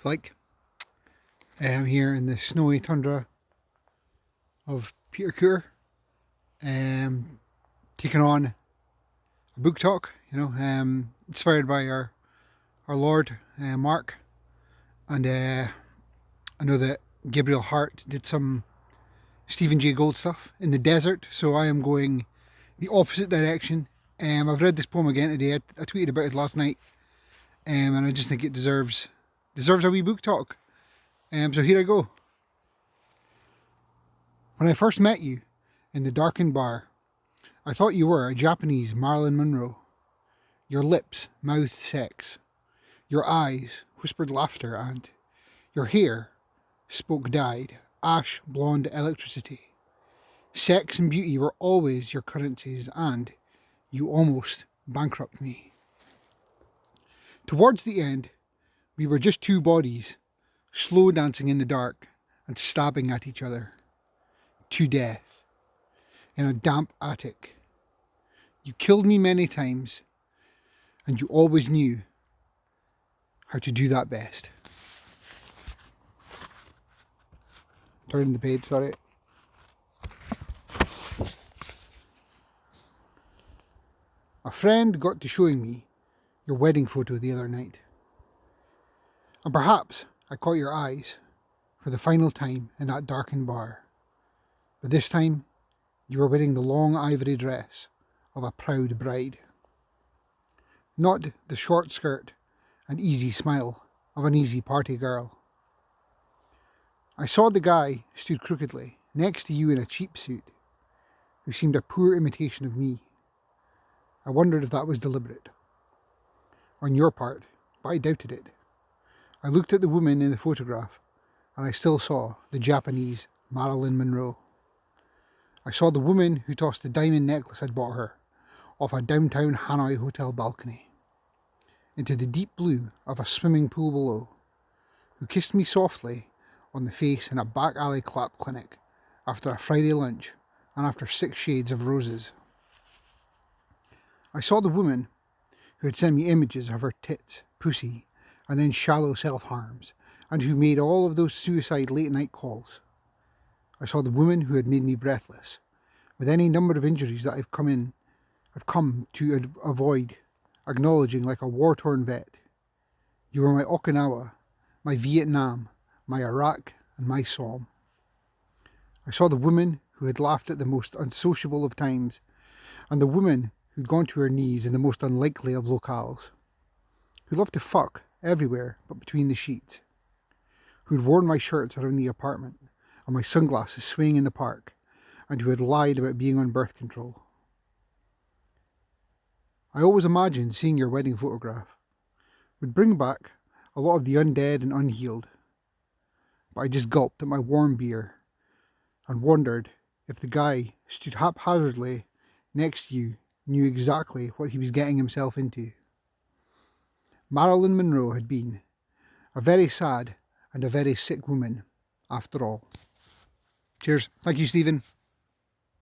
like. I'm here in the snowy tundra of Petercourt, taking on a book talk, inspired by our Lord, Mark. And I know that Gabriel Hart did some Stephen Jay Gould stuff in the desert, so I am going the opposite direction. I've read this poem again today. I tweeted about it last night, and I just think it deserves a wee book talk. So here I go. When I first met you in the darkened bar, I thought you were a Japanese Marilyn Monroe. Your lips mouthed sex, your eyes whispered laughter, and your hair spoke dyed, ash blonde electricity. Sex and beauty were always your currencies, and you almost bankrupt me. Towards the end, we were just two bodies, slow dancing in the dark and stabbing at each other to death in a damp attic. You killed me many times, and you always knew how to do that best. Turning the page, sorry. A friend got to showing me your wedding photo the other night. And perhaps I caught your eyes for the final time in that darkened bar. But this time, you were wearing the long ivory dress of a proud bride. Not the short skirt and easy smile of an easy party girl. I saw the guy stood crookedly next to you in a cheap suit, who seemed a poor imitation of me. I wondered if that was deliberate on your part, but I doubted it. I looked at the woman in the photograph, and I still saw the Japanese Marilyn Monroe. I saw the woman who tossed the diamond necklace I'd bought her off a downtown Hanoi hotel balcony into the deep blue of a swimming pool below, who kissed me softly on the face in a back alley clap clinic after a Friday lunch and after 6 shades of roses. I saw the woman who had sent me images of her tits, pussy, and then shallow self-harms, and who made all of those suicide late-night calls. I saw the woman who had made me breathless, with any number of injuries that I've come to avoid, acknowledging like a war-torn vet. You were my Okinawa, my Vietnam, my Iraq, and my Somme. I saw the woman who had laughed at the most unsociable of times, and the woman who'd gone to her knees in the most unlikely of locales, who loved to fuck everywhere but between the sheets, who'd worn my shirts around the apartment and my sunglasses swaying in the park, and who had lied about being on birth control. I always imagined seeing your wedding photograph would bring back a lot of the undead and unhealed, but I just gulped at my warm beer and wondered if the guy stood haphazardly next to you knew exactly what he was getting himself into. Marilyn Monroe had been a very sad and a very sick woman after all. Cheers. Thank you, Stephen.